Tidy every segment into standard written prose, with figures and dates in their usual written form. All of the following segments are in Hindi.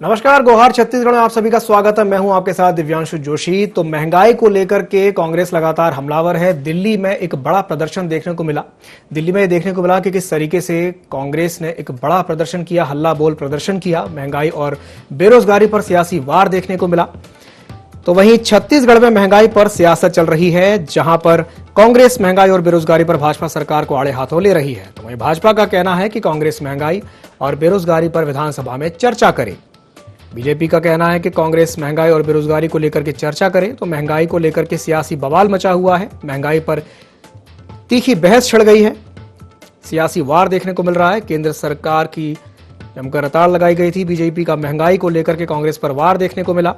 नमस्कार, गोहार छत्तीसगढ़ में आप सभी का स्वागत है। मैं हूं आपके साथ दिव्यांशु जोशी। तो महंगाई को लेकर के कांग्रेस लगातार हमलावर है। दिल्ली में एक बड़ा प्रदर्शन देखने को मिला। दिल्ली में ये देखने को मिला कि किस तरीके से कांग्रेस ने एक बड़ा प्रदर्शन किया, हल्ला बोल प्रदर्शन किया। महंगाई और बेरोजगारी पर सियासी वार देखने को मिला। तो वहीं छत्तीसगढ़ में महंगाई पर सियासत चल रही है, जहां पर कांग्रेस महंगाई और बेरोजगारी पर भाजपा सरकार को आड़े हाथों ले रही है। तो वहीं भाजपा का कहना है कि कांग्रेस महंगाई और बेरोजगारी पर विधानसभा में चर्चा करे। बीजेपी का कहना है कि कांग्रेस महंगाई और बेरोजगारी को लेकर के चर्चा करे। तो महंगाई को लेकर के सियासी बवाल मचा हुआ है। महंगाई पर तीखी बहस छिड़ गई है, सियासी वार देखने को मिल रहा है। केंद्र सरकार की जमकर हड़ताल लगाई गई थी। बीजेपी का महंगाई को लेकर के कांग्रेस पर वार देखने को मिला।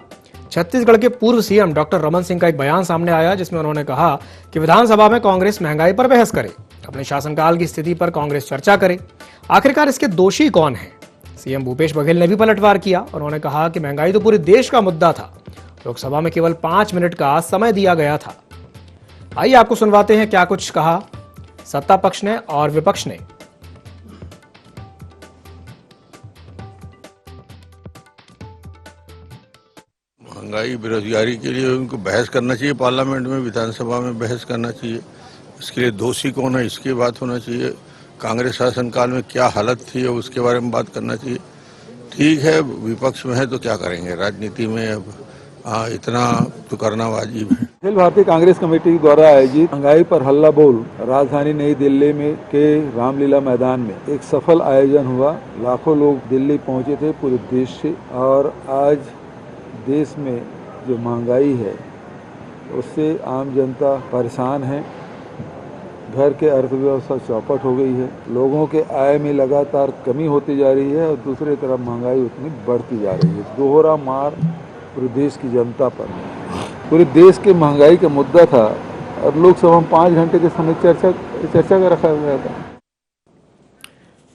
छत्तीसगढ़ के पूर्व सीएम डॉक्टर रमन सिंह का एक बयान सामने आया, जिसमें उन्होंने कहा कि विधानसभा में कांग्रेस महंगाई पर बहस करे, अपने शासनकाल की स्थिति पर कांग्रेस चर्चा करे। आखिरकार इसके दोषी कौन है? सीएम भूपेश बघेल ने भी पलटवार किया। उन्होंने कहा कि महंगाई तो पूरे देश का मुद्दा था, लोकसभा में केवल 5 मिनट का समय दिया गया था। आइए आपको सुनवाते हैं क्या कुछ कहा सत्ता पक्ष ने और विपक्ष ने। महंगाई बेरोजगारी के लिए उनको बहस करना चाहिए, पार्लियामेंट में, विधानसभा में बहस करना चाहिए। इसके लिए दोषी कौन है, इसकी बात होना चाहिए। कांग्रेस शासनकाल में क्या हालत थी और उसके बारे में बात करना चाहिए। ठीक है, विपक्ष में है तो क्या करेंगे, राजनीति में अब इतना तो करना वाजिब है। अखिल भारतीय कांग्रेस कमेटी द्वारा आयोजित महंगाई पर हल्ला बोल राजधानी नई दिल्ली में के रामलीला मैदान में एक सफल आयोजन हुआ। लाखों लोग दिल्ली पहुंचे थे पूरे देश से। और आज देश में जो महंगाई है उससे आम जनता परेशान है। घर के अर्थव्यवस्था चौपट हो गई है। लोगों के आय में लगातार कमी होती जा रही है और दूसरी तरफ महंगाई उतनी बढ़ती जा रही है। दोहरा मार पूरे देश की जनता पर। पूरे देश के महंगाई का मुद्दा था और लोकसभा में 5 घंटे के समय चर्चा का रखा गया था।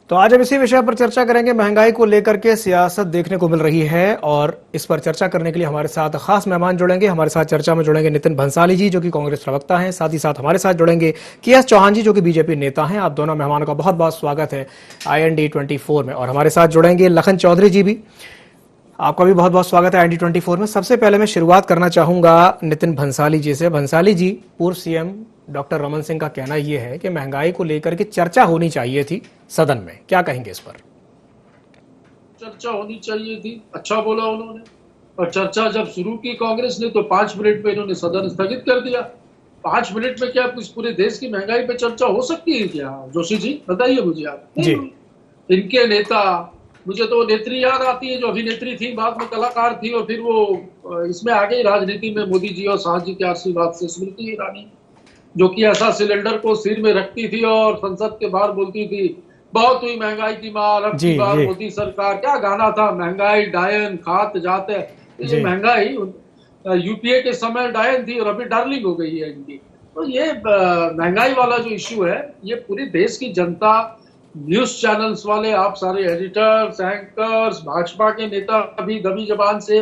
तो आज हम इसी विषय पर चर्चा करेंगे। महंगाई को लेकर के सियासत देखने को मिल रही है और इस पर चर्चा करने के लिए हमारे साथ खास मेहमान जुड़ेंगे। हमारे साथ चर्चा में जुड़ेंगे नितिन भंसाली जी, जो कि कांग्रेस प्रवक्ता हैं। साथ ही साथ हमारे साथ जुड़ेंगे के.एस. चौहान जी, जो कि बीजेपी नेता हैं। आप दोनों मेहमानों का बहुत बहुत स्वागत है IND24 में। और हमारे साथ जुड़ेंगे लखन चौधरी जी भी, आपका भी बहुत बहुत स्वागत है IND24 में। सबसे पहले मैं शुरुआत करना चाहूंगा नितिन भंसाली जी से। भंसाली जी, पूर्व सीएम डॉक्टर रमन सिंह का कहना यह है कि महंगाई को लेकर के चर्चा होनी चाहिए थी सदन में, क्या कहेंगे इस पर? चर्चा होनी चाहिए थी, अच्छा बोला उन्होंने। और चर्चा जब शुरू की कांग्रेस ने तो 5 मिनट में इन्होंने सदन स्थगित कर दिया। 5 मिनट में क्या कुछ पूरे देश की महंगाई पे चर्चा हो सकती है क्या? जोशी जी बताइए मुझे आप जी। इनके नेता, मुझे तो नेत्री याद आती है जो अभिनेत्री थी, बाद में कलाकार थी और फिर वो इसमें आ गई राजनीति में, मोदी जी और शाह जी के आशीर्वाद से, स्मृति ईरानी, जो कि ऐसा सिलेंडर को सिर में रखती थी और संसद के बाहर बोलती थी, बहुत हुई महंगाई की मार, अब की बार मोदी सरकार। क्या गाना था, महंगाई डायन खात जाते। ये महंगाई यूपीए के समय डायन थी और अभी डार्लिंग हो गई है इनकी। तो ये महंगाई वाला जो इश्यू है, ये पूरे देश की जनता, न्यूज चैनल्स वाले, आप सारे एडिटर्स, एंकर्स, भाजपा के नेता भी दबी जबान से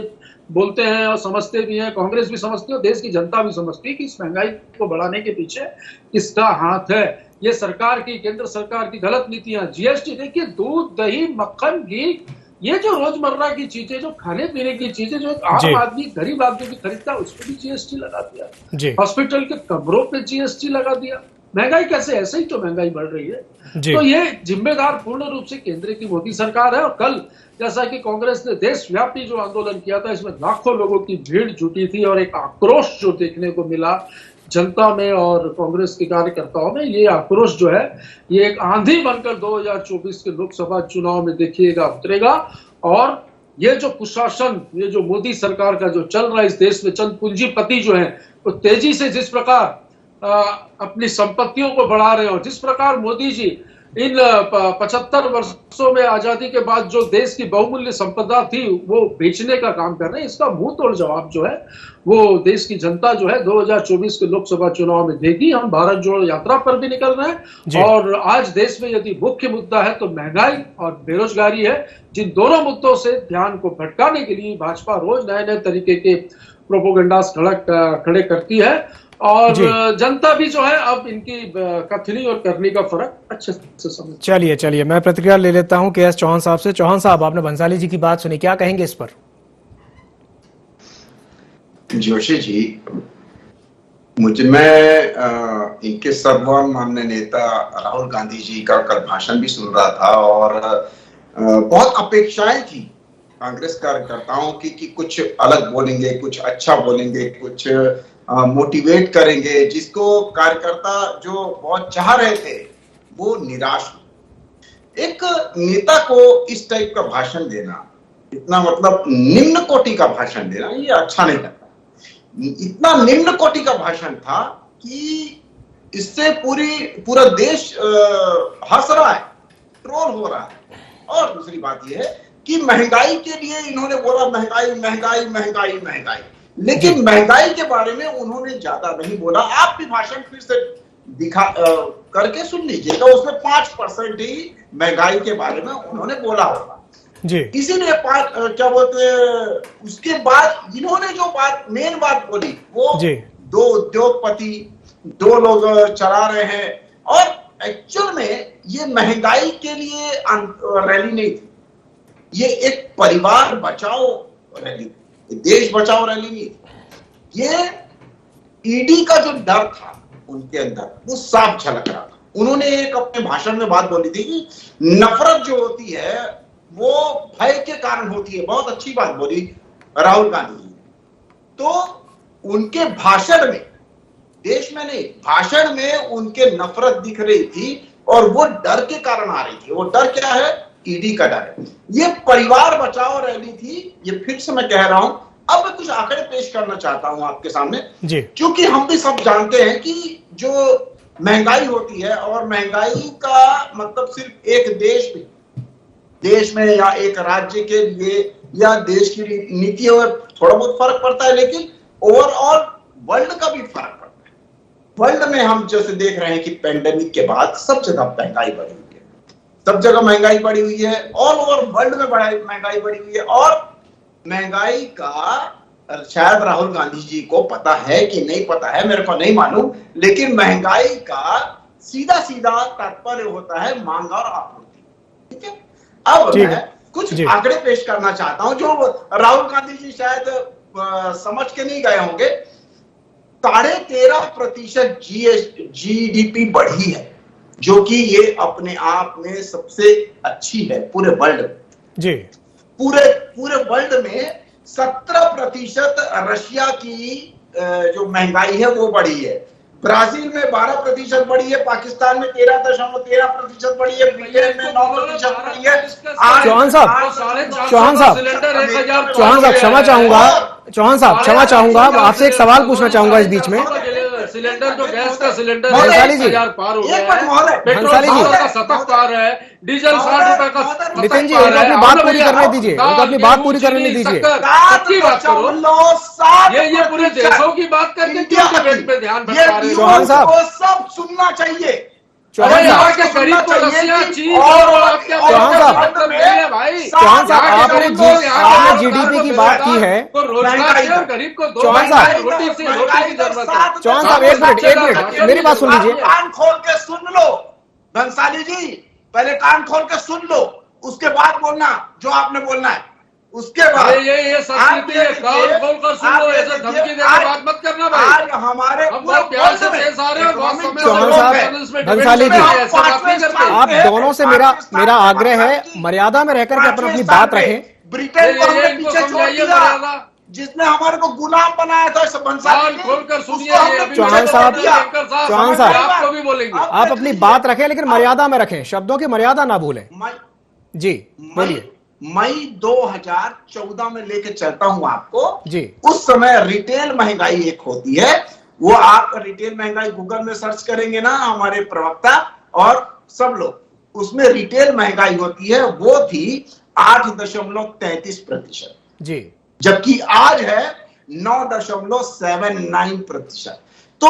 बोलते हैं और समझते भी हैं, कांग्रेस भी समझती है और देश की जनता भी समझती है कि इस महंगाई को बढ़ाने के पीछे किसका हाथ है। ये सरकार की, केंद्र सरकार की गलत नीतियां। जीएसटी देखिए, दूध, दही, मक्खन, घी, ये जो रोजमर्रा की चीजें, जो खाने पीने की चीजें, जो आम आदमी, गरीब आदमी भी खरीदता है, उस पर भी जीएसटी लगा दिया। हॉस्पिटल के कमरों पे जीएसटी लगा दिया। महंगाई कैसे? ऐसे ही तो महंगाई बढ़ रही है। तो ये जिम्मेदार पूर्ण रूप से केंद्र की मोदी सरकार है। और कल जैसा कि कांग्रेस ने देशव्यापी जो आंदोलन किया था, इसमें लाखों लोगों की भीड़ जुटी थी और एक आक्रोश जो देखने को मिला जनता में और कांग्रेस के कार्यकर्ताओं में, ये आक्रोश जो है ये एक आंधी बनकर 2024 के लोकसभा चुनाव में देखिएगा उतरेगा। और ये जो कुशासन, ये जो मोदी सरकार का जो चल रहा है इस देश में, चंद पूंजीपति जो है वो तेजी से जिस प्रकार अपनी संपत्तियों को बढ़ा रहे हो, जिस प्रकार मोदी जी इन 75 वर्षों में आजादी के बाद जो देश की बहुमूल्य संपदा थी वो बेचने का काम कर रहे हैं, इसका मुंह तोड़ जवाब जो है वो देश की जनता जो है 2024 के लोकसभा चुनाव में देगी। हम भारत जोड़ो यात्रा पर भी निकल रहे हैं और आज देश में यदि मुख्य मुद्दा है तो महंगाई और बेरोजगारी है, जिन दोनों मुद्दों से ध्यान को भटकाने के लिए भाजपा रोज नए नए तरीके के प्रोपोगंडास खड़े करती है। और जी। जनता भी जो है अब इनकी कथनी और करनी का फर्क अच्छे से समझ। चलिए मैं प्रतिक्रिया ले लेता हूं के एस चौहान साहब से। चौहान साहब, आपने भंसाली जी की बात सुनी, क्या कहेंगे इस पर? जोशी जी, मैं इनके सर्वमान्य नेता राहुल गांधी जी का कल भाषण भी सुन रहा था और बहुत अपेक्षाएं थी कांग्रेस कार्यकर्ताओं की कि कुछ अलग बोलेंगे, कुछ अच्छा बोलेंगे, कुछ मोटिवेट करेंगे, जिसको कार्यकर्ता जो बहुत चाह रहे थे वो निराश हुए। एक नेता को इस टाइप का भाषण देना, इतना मतलब निम्न कोटि का भाषण देना, ये अच्छा नहीं लगता। इतना निम्न कोटि का भाषण था कि इससे पूरा देश हंस रहा है, ट्रोल हो रहा है। और दूसरी बात यह है कि महंगाई के लिए इन्होंने बोला महंगाई महंगाई महंगाई महंगाई, लेकिन महंगाई के बारे में उन्होंने ज्यादा नहीं बोला। आप भी भाषण फिर से दिखा करके सुन लीजिएगा, उसमें 5% ही महंगाई के बारे में उन्होंने बोला होगा जी। इसीलिए क्या बोलते हैं, उसके बाद इन्होंने जो मेन बात बोली वो जी। 2 उद्योगपति, 2 लोग चला रहे हैं। और एक्चुअल में ये महंगाई के लिए रैली नहीं थी, ये एक परिवार बचाओ रैली, देश बचाओ रैली नहीं थी। ये ईडी का जो डर था उनके अंदर वो साफ झलक रहा था। उन्होंने एक अपने भाषण में बात बोली थी कि नफरत जो होती है वो भय के कारण होती है। बहुत अच्छी बात बोली राहुल गांधी जी। तो उनके भाषण में, देश में नहीं, भाषण में उनके नफरत दिख रही थी और वो डर के कारण आ रही थी। वो डर क्या है? ईडी का डर है। ये परिवार बचाओ रैली थी, ये फिर से मैं कह रहा हूं। अब मैं कुछ आंकड़े पेश करना चाहता हूं आपके सामने जी। क्योंकि हम भी सब जानते हैं कि जो महंगाई होती है, और महंगाई का मतलब सिर्फ एक देश में या एक राज्य के लिए या देश की नीतियों में थोड़ा बहुत फर्क पड़ता है, लेकिन ओवरऑल वर्ल्ड का भी फर्क पड़ता है। वर्ल्ड में हम जैसे देख रहे हैं कि पेंडेमिक के बाद सब जगह महंगाई बढ़ी हुई है, सब जगह महंगाई बढ़ी हुई है, ऑल ओवर वर्ल्ड में महंगाई बढ़ी हुई है। और महंगाई का शायद राहुल गांधी जी को पता है कि नहीं पता है, मेरे को नहीं मालूम, लेकिन महंगाई का सीधा सीधा तात्पर्य होता है मांग और आपूर्ति। ठीक है, अब मैं कुछ आंकड़े पेश करना चाहता हूं जो राहुल गांधी जी शायद समझ के नहीं गए होंगे। 13.5% जीडीपी बढ़ी है, जो कि ये अपने आप में सबसे अच्छी है पूरे वर्ल्ड में। जी, पूरे वर्ल्ड में 17% रशिया की जो महंगाई है वो बढ़ी है। ब्राजील में 12% बढ़ी है, पाकिस्तान में 13.13% बढ़ी है, ब्रिटेन में 9% बढ़ी है। चौहान साहब क्षमा चाहूंगा आपसे एक सवाल पूछना चाहूंगा इस बीच में। सिलेंडर जो गैस का सिलेंडर भंसाली जी, 1000 पार हो गया है, पेट्रोल का 70 पार है, डीजल 60 रुपए का। नितिन जी, उनको अपनी बात पूरी करने दीजिए, उनको अपनी बात पूरी करने दीजिए। ये पूरे देशों की बात करके क्यों डिबेट पे ध्यान भटका रहे हो? चौहान साहब, सब सुनना चाहिए। यहाँ के गरीब को रसिया चीज और चौहान साहब आपने जीडीपी की बात की है। गरीब को चौहान साहब, रोटी की जरूरत है। चौहान साहब एक मिनट मेरी बात सुन लीजिए। कान खोल के सुन लो भंसाली जी, पहले कान खोल के सुन लो, उसके बाद बोलना जो आपने बोलना है। उसके बाद ये संस्कृति है, कान खोल कर सुन लो, ऐसे धमकी देकर बात मत करना भाई। आज हमारे प्यार से पेश आ रहे हैं, बहुत समय चौहान साहब, भंसाली जी, आप दोनों से मेरा आग्रह है मर्यादा में रहकर के अपनी बात रखें। ब्रिटेन को हमने पीछे छोड़ दिया, जिसने हमारे को गुलाम बनाया था। खोलकर सुनिए चौहान साहब आपको भी बोलेंगे, आप अपनी बात रखें लेकिन मर्यादा में रखें, शब्दों की मर्यादा ना भूलें। जी बोलिए। मई 2014 में लेके चलता हूं आपको जी। उस समय रिटेल महंगाई एक होती है, वो आप रिटेल महंगाई गूगल में सर्च करेंगे ना, हमारे प्रवक्ता और सब लोग, उसमें रिटेल महंगाई होती है, वो थी 8.33%। जी, जबकि आज है 9.79%। तो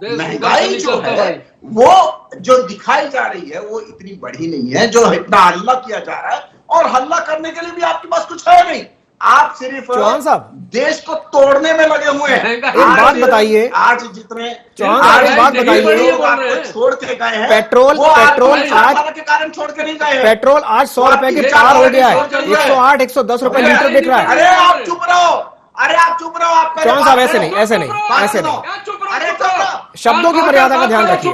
महंगाई जो है वो जो दिखाई जा रही है वो इतनी बढ़ी नहीं है, जो इतना हल्ला किया जा रहा है। और हल्ला करने के लिए भी आपके पास कुछ है नहीं, आप सिर्फ चौहान साहब, देश को तोड़ने में लगे हुए हैं। एक बात बताइए, आज जितने चौहान साहब एक बात बताइए, लोग आपको छोड़ के गए हैं, पेट्रोल वो पेट्रोल आज के कारण छोड़ के नहीं गए हैं। पेट्रोल आज 100 रुपए के पार हो गया है, 108 110 रुपए लीटर बिक रहा है। अरे आप चुप रहो, अरे आप चुप रहो। आप चौहान साहब ऐसे नहीं, ऐसे नहीं, ऐसे नहीं, अरे चुप रहो, शब्दों की मर्यादा का ध्यान रखिए।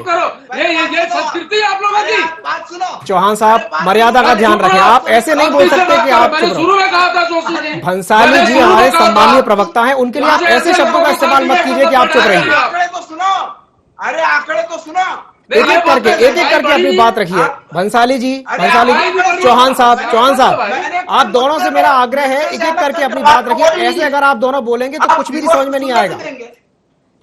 ये संस्कृति आप लोगों की। बात सुनो। चौहान साहब मर्यादा का ध्यान रखें, आप ऐसे नहीं बोल सकते कि आप मैंने चुप शुरू रहो। में कहा था जोशी जी, भंसाली जी हमारे सम्मानीय प्रवक्ता हैं, उनके लिए आप ऐसे शब्दों का इस्तेमाल मत कीजिए कि आप चुप रहिए। आंकड़े तो सुनो, अरे आंकड़े तो सुनो। एक एक करके अपनी बात रखिए। भंसाली जी, चौहान साहब, आप दोनों से मेरा आग्रह है, एक एक करके अपनी बात रखिए। ऐसे अगर आप दोनों बोलेंगे तो कुछ भी समझ में नहीं आएगा।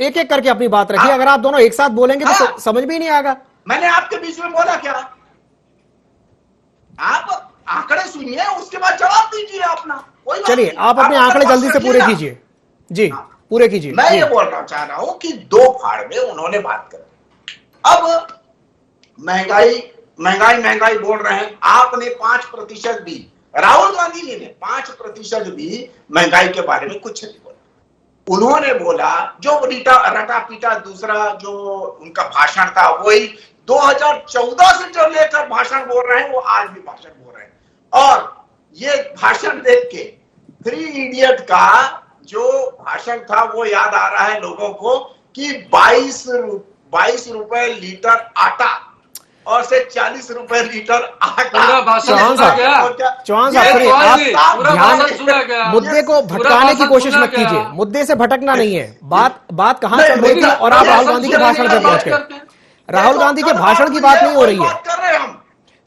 एक एक करके अपनी बात रखिए। अगर आप दोनों एक साथ बोलेंगे तो समझ भी नहीं आएगा। मैंने आपके बीच में बोला क्या? आप आंकड़े सुनिए, उसके बाद जवाब दीजिए अपना। चलिए आप अपने आंकड़े जल्दी से पूरे कीजिए जी, पूरे कीजिए। मैं ये बोलना चाह रहा हूं कि दो फाड़ में उन्होंने बात कर, अब महंगाई बोल रहे हैं। आपने 5% भी, राहुल गांधी जी ने 5% भी महंगाई के बारे में कुछ नहीं बोला। उन्होंने बोला जो रटा पीटा दूसरा जो उनका भाषण था, वही 2014 से जो लेकर भाषण बोल रहे हैं, वो आज भी भाषण बोल रहे हैं। और ये भाषण देख के 3 इडियट का जो भाषण था वो याद आ रहा है लोगों को कि 22 रुपए लीटर आटा और से 40 रुपए लीटर आटा। चौहान साहब सुनिए, आप ध्यान मुद्दे को भटकाने की कोशिश मत कीजिए। मुद्दे से भटकना नहीं है। बात कहां चल रही थी और आप राहुल गांधी के भाषण पे पहुंच गए। राहुल गांधी के भाषण की बात नहीं हो रही है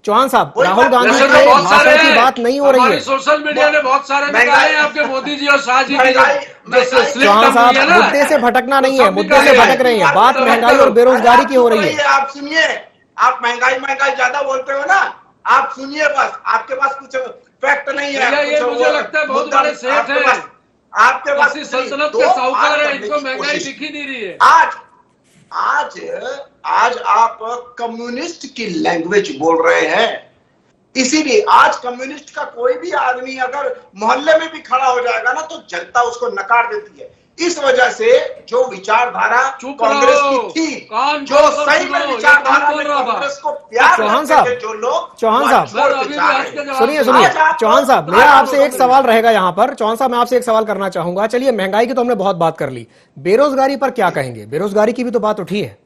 चौहान साहब, राहुल गांधी के भाषण की बात नहीं हो रही है। सोशल मीडिया ने बहुत सारे निकाले हैं आपके मोदी जी और शाह जी की। चौहान साहब मुद्दे से भटकना नहीं है, मुद्दे से भटक रही है। बात महंगाई और बेरोजगारी की हो रही है। आप सुनिए, आप महंगाई ज्यादा बोलते हो ना, आप सुनिए बस। आपके पास कुछ फैक्ट नहीं है। ये मुझे लगता है बहुत बड़े सेठ हैं आपके पास, सल्तनत के साहूकार है, इनको महंगाई दिख ही नहीं रही है। आज आप कम्युनिस्ट की लैंग्वेज बोल रहे हैं। इसीलिए आज कम्युनिस्ट का कोई भी आदमी अगर मोहल्ले में भी खड़ा हो जाएगा ना, तो जनता उसको नकार देती है। इस वजह से जो विचारधारा कांग्रेस की थी, जो सही में विचारधारा में कांग्रेस को प्यार करते थे जो लोग, चौहान साहब सुनिए, चौहान साहब मेरा आपसे एक सवाल रहेगा यहाँ पर। चौहान साहब मैं आपसे एक सवाल करना चाहूंगा। चलिए महंगाई की तो हमने बहुत बात कर ली, बेरोजगारी पर क्या कहेंगे? बेरोजगारी की भी तो बात उठी है।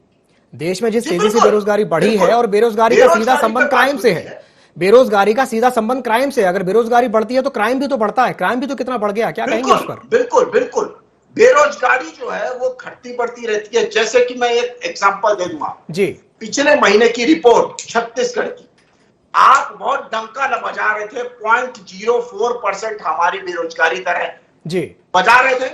देश में जिस तेजी से बेरोजगारी बढ़ी है, और बेरोजगारी का सीधा संबंध क्राइम से है। बेरोजगारी का सीधा संबंध क्राइम से, अगर बेरोजगारी बढ़ती है तो क्राइम भी तो बढ़ता है। क्राइम भी तो कितना बढ़ गया, क्या कहेंगे उस पर? बिल्कुल बेरोजगारी जो है वो घटती बढ़ती रहती है। जैसे कि मैं एक एग्जांपल दे दूंगा जी, पिछले महीने की रिपोर्ट छत्तीसगढ़ की, आप बहुत डंका न बजा रहे थे। 0.04% हमारी बेरोजगारी दर है जी, बजा रहे थे।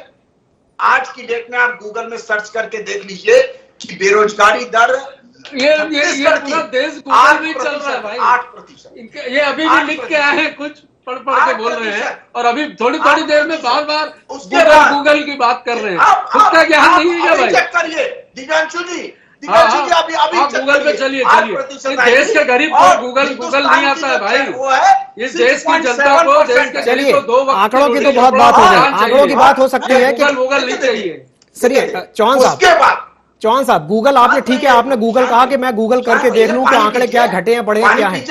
आज की डेट में आप गूगल में सर्च करके देख लीजिए कि बेरोजगारी दर ये पूरा देश गूगल में चल रहा है भाई। 8%। ये अभी भी लिख के आए हैं, कुछ पढ़ के बोल रहे हैं, और अभी थोड़ी देर में बार गूगल की बात कर रहे हैं। उसका ज्ञान नहीं है क्या भाई? चेक करिए दिव्यांशु जी, अभी गूगल पे चलिए। देश के गरीब को गूगल नहीं आता है भाई। इस देश की जनता को, देश के गरीब को 2 वक्त आंकड़ों की तो बहुत बात हो गई। आंकड़ों की बात हो सकती है कि गूगल नहीं चाहिए। चलिए चौहान साहब गूगल आपने, ठीक है आपने गूगल कहा कि मैं गूगल करके देख लूं कि आंकड़े क्या घटे हैं बढ़े हैं क्या है।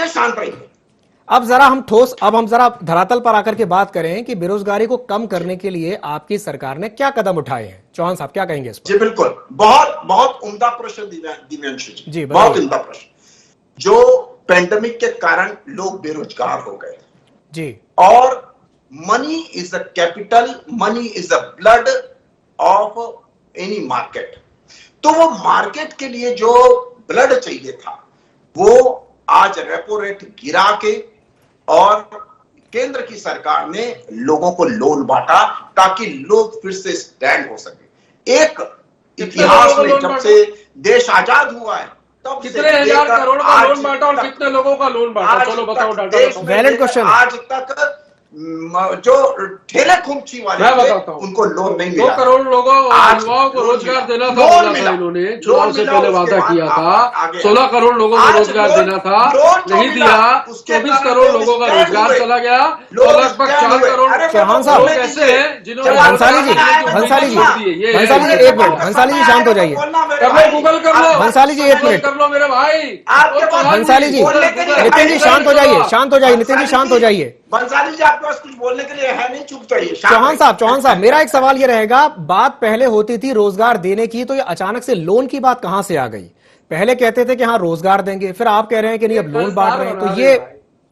अब हम जरा धरातल पर आकर के बात करें कि बेरोजगारी को कम करने के लिए आपकी सरकार ने क्या कदम उठाए हैं। चौहान साहब क्या कहेंगे इस पर? जी बिल्कुल, बहुत उम्दा प्रश्न दिव्यांशु जी, बहुत उम्दा प्रश्न। जो पेंडेमिक के कारण लोग बेरोजगार हो गए जी, और money is the capital, money is the blood of any market. तो वो मार्केट के लिए जो ब्लड चाहिए था, वो आज रेपो रेट गिरा के और केंद्र की सरकार ने लोगों को लोन बांटा ताकि लोग फिर से स्टैंड हो सके। एक इतिहास में जब से देश आजाद हुआ है तब कितने हजार करोड़ का लोन बांटा और कितने लोगों का लोन बांटा? चलो बताओ डाटा। Valid question. आज तक जो ठेले खुमची वाले मैं थे, बताता हूं, उनको लोन नहीं 2 मिला। करोड़ लोगों आज युवाओं को लोन रोजगार मिला, देना था, लोन बोला था मिला, इन्होंने, लोन चुनाव से मिला, पहले उसके वादा बाद किया था, आगे 16 करोड़ लोगों को आज रोजगार लोन- देना था, लोन जो नहीं मिला, दिया, उसके 24 कारण करोड़ लोग लोगों का स्टैंड रोजगार हुए, चला गया लोग और लगभग स्टैंड 4 हुए। करोड़ अरे चौहान साहब, लोग ऐसे हैं जिन्होंने भंसाली जी, भंसाली जी, भंसाली जी, एक मिनट, भंसाली जी शांत हो जाइए। कर लो, गूगल कर लो, भंसाली जी, एक गूगल मिनट। कर लो मेरे भाई। आपके ओ पास चौहान भंसाली जी, बोलने के लिए नितिन जी है शांत हो नहीं। जाइए, शांत हो जाइए, नितिन जी शांत हो जाइए। बंसाली जी आपके पास कुछ बोलने के लिए है नहीं, चुप चाहिए। चौहान साहब, मेरा एक सवाल ये रहेगा, बात पहले होती थी रोजगार देने की, तो ये अचानक से लोन की बात कहां से आ गई? पहले कहते थे कि हाँ रोजगार देंगे, फिर आप कह रहे हैं कि नहीं अब लोन बांट रहे हैं, तो ये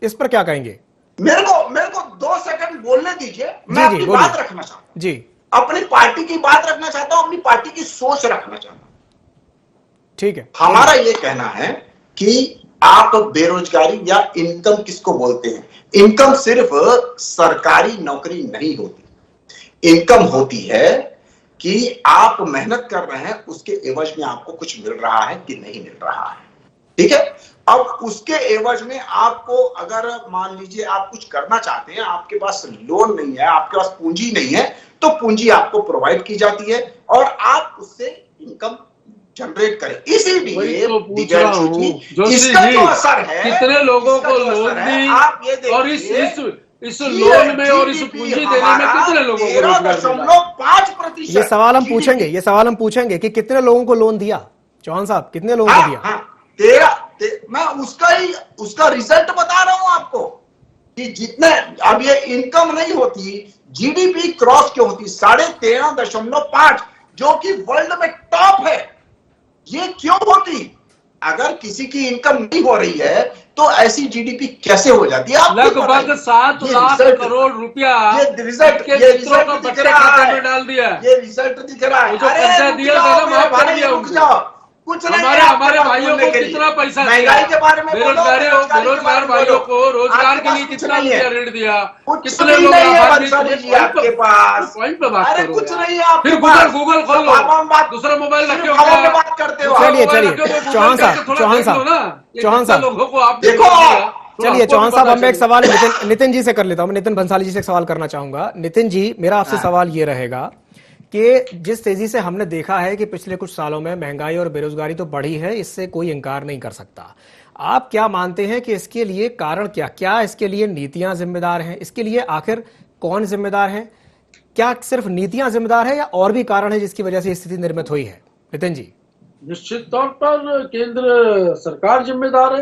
इस पर क्या कहेंगे? मेरे को 2 सेकंड बोलने दीजिए। मैं जी, अपनी बोलिए। बात रखना चाहता हूं, जी अपनी पार्टी की बात रखना चाहता हूं, अपनी पार्टी की सोच रखना चाहता हूं। ठीक है। हमारा ये कहना है कि आप बेरोजगारी या इनकम किसको बोलते हैं? इनकम सिर्फ सरकारी नौकरी नहीं होती। इनकम होती है कि आप मेहनत कर रहे हैं, उसके एवज में आपको कुछ मिल रहा है कि नहीं मिल रहा है। ठीक है, अब उसके एवज में आपको अगर मान लीजिए आप कुछ करना चाहते हैं, आपके पास लोन नहीं है, आपके पास पूंजी नहीं है, तो पूंजी आपको प्रोवाइड की जाती है और आप उससे इनकम जनरेट करें। इसीलिए तो पूछ रहा हूं, इसका जो असर है, कितने लोगों को लोन दी और इस लोन में और इस पूंजी देने में कितने लोगों को रोजगार मिला? 13.5%। ये सवाल हम पूछेंगे, ये सवाल हम पूछेंगे कि कितने लोगों को लोन दिया। चौहान साहब, कितने लोगों को दिया? मैं उसका रिजल्ट बता रहा हूं आपको कि जितने, अब ये इनकम नहीं होती, जीडीपी क्रॉस क्यों होती? 13.5, जो कि वर्ल्ड में टॉप है, ये क्यों होती? अगर किसी की इनकम नहीं हो रही है तो ऐसी जीडीपी कैसे हो जाती है? लगभग 7 लाख करोड़ रुपया ये रिजल्ट के मित्रों को बच्चे खाते में डाल दिया। ये रिजल्ट दिख रहा है। जो कर्जा दिया था ना, माफ कर दिया रुक जाओ, कुछ नहीं है हमारे भाइयों को कितना पैसा दिया, महंगाई के बारे में बेरोजगार भाइयों को रोजगार के लिए कितना रुपया ऋण दिया, कितने लोग आपके पास? पॉइंट पे बात करो। कुछ नहीं है, फिर गूगल खोल लो, दूसरा मोबाइल रखे हो, बात करते हो। चलिए चौहान साहब लोगों को आप देखो, चलिए चौहान साहब, हम एक सवाल नितिन जी से कर लेता हूं। मैं नितिन भंसाली जी से एक सवाल करना चाहूंगा। नितिन जी, मेरा आपसे सवाल ये रहेगा कि जिस तेजी से हमने देखा है कि पिछले कुछ सालों में महंगाई और बेरोजगारी तो बढ़ी है, इससे कोई इंकार नहीं कर सकता। आप क्या मानते हैं कि इसके लिए कारण क्या इसके लिए नीतियां जिम्मेदार हैं? इसके लिए आखिर कौन जिम्मेदार है? क्या सिर्फ नीतियां जिम्मेदार है या और भी कारण है जिसकी वजह से स्थिति निर्मित हुई है? नितिन जी। निश्चित तौर पर केंद्र सरकार जिम्मेदार है,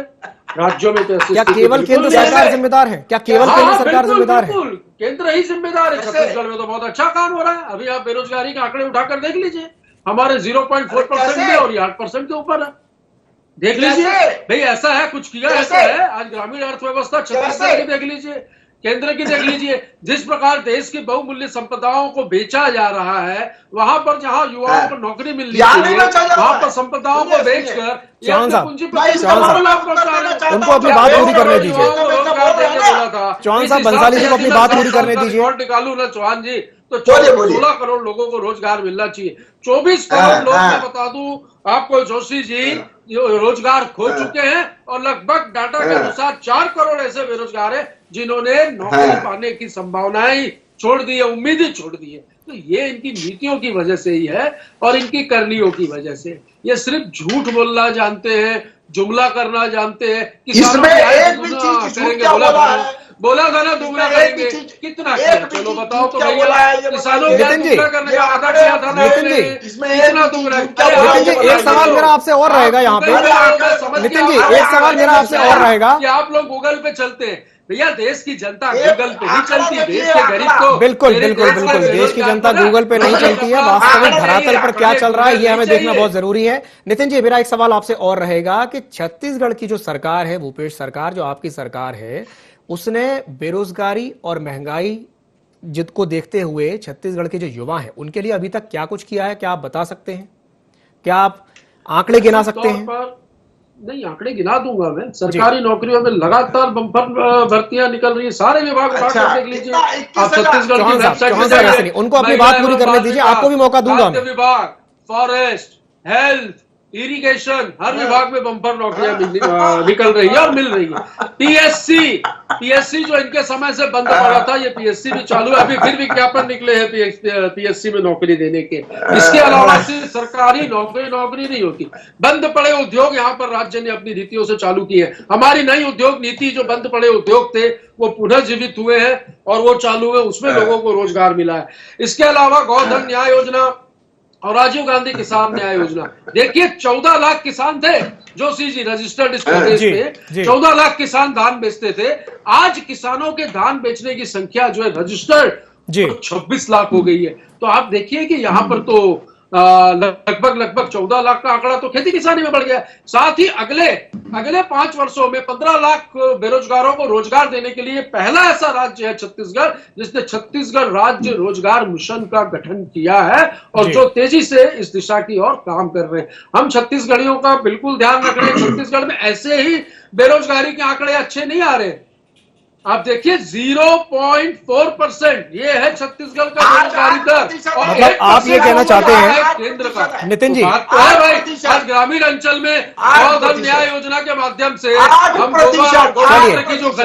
राज्यों में तो क्या केवल केंद्र सरकार जिम्मेदार है? क्या केवल केंद्र सरकार जिम्मेदार है? केंद्र ही जिम्मेदार है। छत्तीसगढ़ में तो बहुत अच्छा काम हो रहा है। अभी आप बेरोजगारी के आंकड़े उठाकर देख लीजिए, हमारे 0.4% में और 8% के ऊपर है। देख लीजिए भाई, ऐसा है, कुछ किया ऐसा है। आज ग्रामीण अर्थव्यवस्था छत्तीसगढ़ की देख लीजिए, केंद्र की देख लीजिए। जिस प्रकार देश की बहुमूल्य संपदाओं को बेचा जा रहा है, वहां पर जहां युवाओं को नौकरी मिलनी चाहिए, वहां पर संपदाओं को बेचकर उनको अपनी बात पूरी करने दीजिए। चौहान साहब, बंसाली जी को अपनी बात पूरी करने दीजिए। निकालू ना चौहान जी, तो 16 करोड़ लोगों को रोजगार मिलना चाहिए। 24 करोड़ लोग, मैं बता दूं आपको जोशी जी, रोजगार खो चुके हैं और लगभग डाटा के अनुसार 4 करोड़ ऐसे बेरोजगार हैं जिन्होंने नौकरी पाने की संभावनाएं छोड़ दी है, उम्मीदें छोड़ दी है। तो ये इनकी नीतियों की वजह से ही है और इनकी करनियों की वजह से। ये सिर्फ झूठ बोलना जानते हैं, जुमला करना जानते हैं। किसानों की बोला था ना दुगना करेंगे, कितना किया? चलो बताओ तो भैया, किसानों को दुगना करने का वादा किया था ना, कितना दुगना? नितिन जी, एक सवाल मेरा आपसे और रहेगा यहाँ पे। नितिन जी, एक सवाल मेरा आपसे और रहेगा कि आप लोग गूगल पे चलते हैं। भैया, देश की जनता गूगल पे नहीं चलती, देश के गरीब को। बिल्कुल, देश की जनता गूगल पे नहीं चलती है। वास्तविक धरातल पर क्या चल रहा है ये हमें देखना बहुत जरूरी है। नितिन जी, मेरा एक सवाल आपसे और रहेगा कि छत्तीसगढ़ की जो सरकार है, भूपेश सरकार, जो आपकी सरकार है, उसने बेरोजगारी और महंगाई जिनको देखते हुए छत्तीसगढ़ के जो युवा हैं उनके लिए अभी तक क्या कुछ किया है? क्या आप बता सकते हैं? क्या आप आंकड़े गिना सकते हैं? नहीं, आंकड़े गिना दूंगा मैं। सरकारी नौकरियों में लगातार बम्पर भर्तियां निकल रही है, सारे विभाग उठाकर देख लीजिए आप छत्तीसगढ़ की वेबसाइट। उनको अपनी बात पूरी करने दीजिए, आपको भी मौका दूंगा। विभाग, फॉरेस्ट, हेल्थ, इरिगेशन, हर विभाग में बम्पर नौकरियां निकल रही है और मिल रही है। पीएससी जो इनके समय से बंद पड़ा था, ये पीएससी भी चालू है, अभी फिर विज्ञापन निकले हैं पीएससी में नौकरी देने के। इसके अलावा सिर्फ सरकारी नौकरी नहीं होती, बंद पड़े उद्योग यहाँ पर राज्य ने अपनी नीतियों से चालू किए हैं। हमारी नई उद्योग नीति, जो बंद पड़े उद्योग थे वो पुनर्जीवित हुए हैं और वो चालू है, उसमें लोगों को रोजगार मिला है। इसके अलावा गोधन न्याय योजना और राजीव गांधी किसान न्याय योजना, देखिए 14 लाख किसान थे जो सीजी रजिस्टर्ड इस प्रदेश में 14 लाख किसान धान बेचते थे। आज किसानों के धान बेचने की संख्या जो है रजिस्टर्ड 26 लाख हो गई है। तो आप देखिए कि यहाँ पर तो लगभग 14 लाख का आंकड़ा तो खेती किसानी में बढ़ गया। साथ ही अगले 5 वर्षों में 15 लाख बेरोजगारों को रोजगार देने के लिए पहला ऐसा राज्य है छत्तीसगढ़, जिसने छत्तीसगढ़ राज्य रोजगार मिशन का गठन किया है और जो तेजी से इस दिशा की ओर काम कर रहे हैं। हम छत्तीसगढ़ियों का बिल्कुल ध्यान रख रहे हैं। छत्तीसगढ़ में ऐसे ही बेरोजगारी के आंकड़े अच्छे नहीं आ रहे। आप देखिए 0.4% ये है छत्तीसगढ़ का बेरोजगारी दर। मतलब आप ये कहना चाहते हैं केंद्र का नितिन जी, बात तो है भाई, आज ग्रामीण अंचल में गोधन न्याय योजना के माध्यम से हम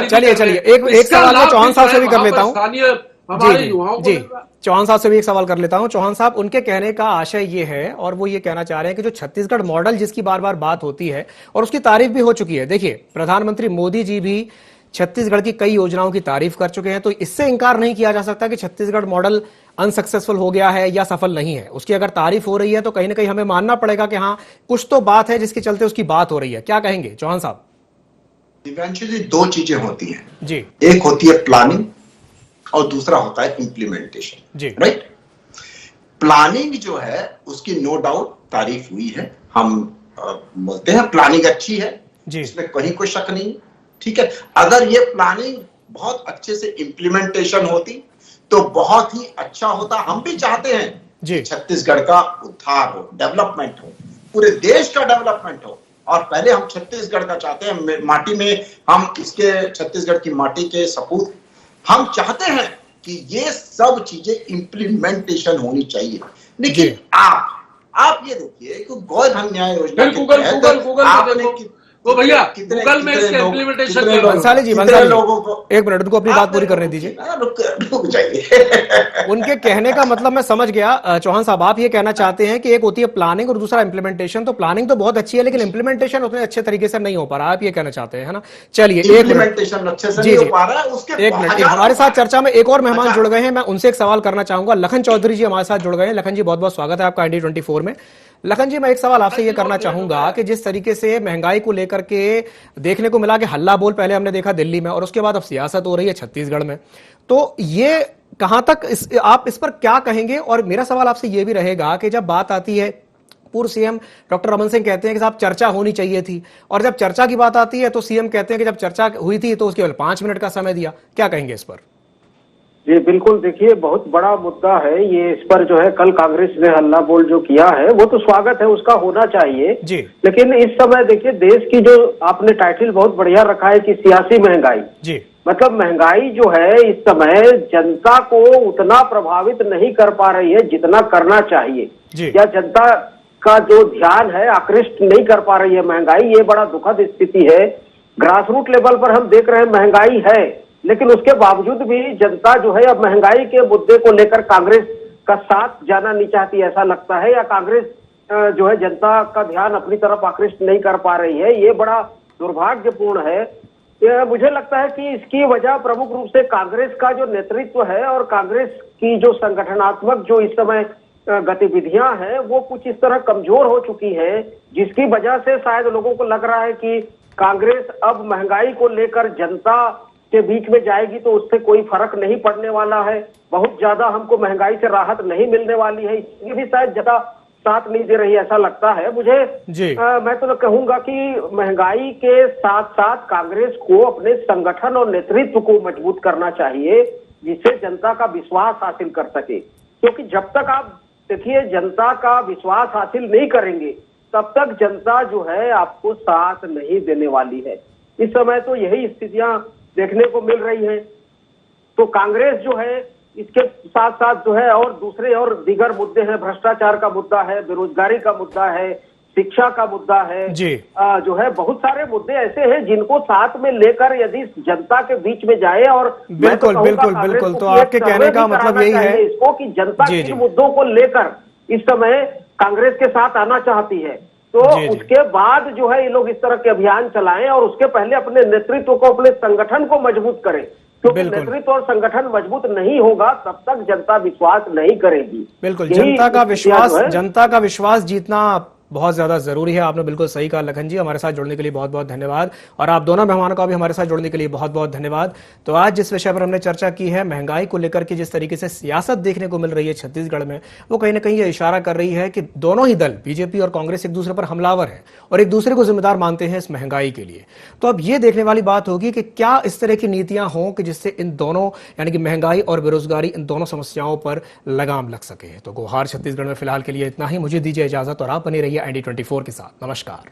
चलिए एक सवाल मैं चौहान साहब से भी कर लेता हूँ। स्थानीय हमारे युवाओं जी, चौहान साहब से भी एक सवाल कर लेता हूं। चौहान साहब, उनके कहने का आशय ये है और वो ये कहना चाह रहे हैं कि जो छत्तीसगढ़ मॉडल जिसकी बार बार बात होती है और उसकी तारीफ भी हो चुकी है। देखिए, प्रधानमंत्री मोदी जी भी छत्तीसगढ़ की कई योजनाओं की तारीफ कर चुके हैं, तो इससे इंकार नहीं किया जा सकता कि छत्तीसगढ़ मॉडल अनसक्सेसफुल हो गया है या सफल नहीं है। उसकी अगर तारीफ हो रही है तो कहीं ना कहीं हमें मानना पड़ेगा कि हाँ, कुछ तो बात है जिसके चलते उसकी बात हो रही है। क्या कहेंगे चौहान साहब? दिव्यांशु जी, दो चीजें होती हैं जी। एक होती है प्लानिंग और दूसरा होता है इम्प्लीमेंटेशन। जी, राइट। प्लानिंग जो है उसकी नो डाउट तारीफ हुई है। हम बोलते हैं प्लानिंग अच्छी है, इसमें कहीं कोई शक नहीं। ठीक है, अगर ये प्लानिंग बहुत अच्छे से इम्प्लीमेंटेशन होती तो बहुत ही अच्छा होता। हम भी चाहते हैं कि छत्तीसगढ़ का उद्धार हो, डेवलपमेंट हो, पूरे देश का डेवलपमेंट हो, और पहले हम छत्तीसगढ़ का चाहते हैं। माटी में हम इसके छत्तीसगढ़ की माटी के सपूत हम चाहते हैं कि ये सब चीजें इम्प्लीमेंटेशन होनी चाहिए। लेकिन आप ये देखिए कि गोधन न्याय योजना के तहत वो भैया गूगल में इसके इम्प्लीमेंटेशन बंसाली जी, लोगों को एक मिनट उनको अपनी बात पूरी करने दीजिए। रुक जाइए। उनके कहने का मतलब मैं समझ गया। चौहान साहब, आप ये कहना चाहते हैं कि एक होती है प्लानिंग और दूसरा इम्प्लीमेंटेशन। तो प्लानिंग तो बहुत अच्छी है लेकिन इम्प्लीमेंटेशन उतने अच्छे तरीके से नहीं हो पा रहा, आप ये कहना चाहते हैं, है ना? चलिए एक मिनट, हमारे साथ चर्चा में एक और मेहमान जुड़ गए हैं, मैं उनसे एक सवाल करना चाहूंगा। लखन चौधरी जी हमारे साथ जुड़ गए हैं। लखन जी, बहुत बहुत स्वागत है आपका इंडी 24 में। लखन जी, मैं एक सवाल आपसे ये करना चाहूंगा कि जिस तरीके से महंगाई को लेकर के देखने को मिला कि हल्ला बोल पहले हमने देखा दिल्ली में और उसके बाद अब सियासत हो रही है छत्तीसगढ़ में, तो ये कहां तक आप इस पर क्या कहेंगे? और मेरा सवाल आपसे ये भी रहेगा कि जब बात आती है, पूर्व सीएम डॉक्टर रमन सिंह कहते हैं कि साहब चर्चा होनी चाहिए थी, और जब चर्चा की बात आती है तो सीएम कहते हैं कि जब चर्चा हुई थी तो उसके केवल 5 मिनट का समय दिया। क्या कहेंगे इस पर? जी बिल्कुल, देखिए बहुत बड़ा मुद्दा है ये। इस पर जो है कल कांग्रेस ने हल्ला बोल जो किया है वो तो स्वागत है, उसका होना चाहिए जी। लेकिन इस समय देखिए देश की जो आपने टाइटल बहुत बढ़िया रखा है कि सियासी महंगाई जी, मतलब महंगाई जो है इस समय जनता को उतना प्रभावित नहीं कर पा रही है जितना करना चाहिए, या जनता का जो ध्यान है आकृष्ट नहीं कर पा रही है महंगाई। ये बड़ा दुखद स्थिति है। ग्रासरूट लेवल पर हम देख रहे हैं महंगाई है, लेकिन उसके बावजूद भी जनता जो है अब महंगाई के मुद्दे को लेकर कांग्रेस का साथ जाना नहीं चाहती, ऐसा लगता है, या कांग्रेस जो है जनता का ध्यान अपनी तरफ आकृष्ट नहीं कर पा रही है। ये बड़ा दुर्भाग्यपूर्ण है। मुझे लगता है कि इसकी वजह प्रमुख रूप से कांग्रेस का जो नेतृत्व है और कांग्रेस की जो संगठनात्मक जो इस समय गतिविधियां हैं वो कुछ इस तरह कमजोर हो चुकी है, जिसकी वजह से शायद लोगों को लग रहा है कि कांग्रेस अब महंगाई को लेकर जनता के बीच में जाएगी तो उससे कोई फर्क नहीं पड़ने वाला है, बहुत ज्यादा हमको महंगाई से राहत नहीं मिलने वाली है, इसलिए भी शायद ज्यादा साथ नहीं दे रही, ऐसा लगता है मुझे। मैं तो कहूंगा कि महंगाई के साथ साथ कांग्रेस को अपने संगठन और नेतृत्व को मजबूत करना चाहिए, जिससे जनता का विश्वास हासिल कर सके। क्योंकि जब तक आप देखिए जनता का विश्वास हासिल नहीं करेंगे तब तक जनता जो है आपको साथ नहीं देने वाली है। इस समय तो यही स्थितियां देखने को मिल रही है। तो कांग्रेस जो है इसके साथ साथ जो है और दूसरे और दीगर मुद्दे हैं, भ्रष्टाचार का मुद्दा है, बेरोजगारी का मुद्दा है, शिक्षा का मुद्दा है जी। जो है बहुत सारे मुद्दे ऐसे हैं जिनको साथ में लेकर यदि जनता के बीच में जाए और मैं तो बिल्कुल कहूंगा बिल्कुल कांग्रेस बिल्कुल। को तो कि एक आपके सर्वे कहने का भी मतलब कराना यही है चाहिए इसको कि जनता जी, किन जी। मुद्दों को लेकर इस समय कांग्रेस के साथ आना चाहती है, तो जी, जी। उसके बाद जो है ये लोग इस तरह के अभियान चलाएं और उसके पहले अपने नेतृत्व को, अपने संगठन को मजबूत करें, क्योंकि बिल्कुल। नेतृत्व और संगठन मजबूत नहीं होगा तब तक जनता विश्वास नहीं करेगी। बिल्कुल, यही स्थितियां जो है। जनता का विश्वास जीतना बहुत ज्यादा जरूरी है। आपने बिल्कुल सही कहा लखन जी। हमारे साथ जुड़ने के लिए बहुत बहुत धन्यवाद, और आप दोनों मेहमानों का भी हमारे साथ जुड़ने के लिए बहुत बहुत धन्यवाद। तो आज जिस विषय पर हमने चर्चा की है, महंगाई को लेकर के जिस तरीके से सियासत देखने को मिल रही है छत्तीसगढ़ में, वो कहीं ना कहीं ये इशारा कर रही है कि दोनों ही दल, बीजेपी और कांग्रेस, एक दूसरे पर हमलावर है और एक दूसरे को जिम्मेदार मानते हैं इस महंगाई के लिए। तो अब ये देखने वाली बात होगी कि क्या इस तरह की नीतियां हों कि जिससे इन दोनों, यानी कि महंगाई और बेरोजगारी, इन दोनों समस्याओं पर लगाम लग सके। तो गुहार छत्तीसगढ़ में फिलहाल के लिए इतना ही। मुझे दीजिए इजाजत और आप बने रहिए ND24 के साथ। नमस्कार।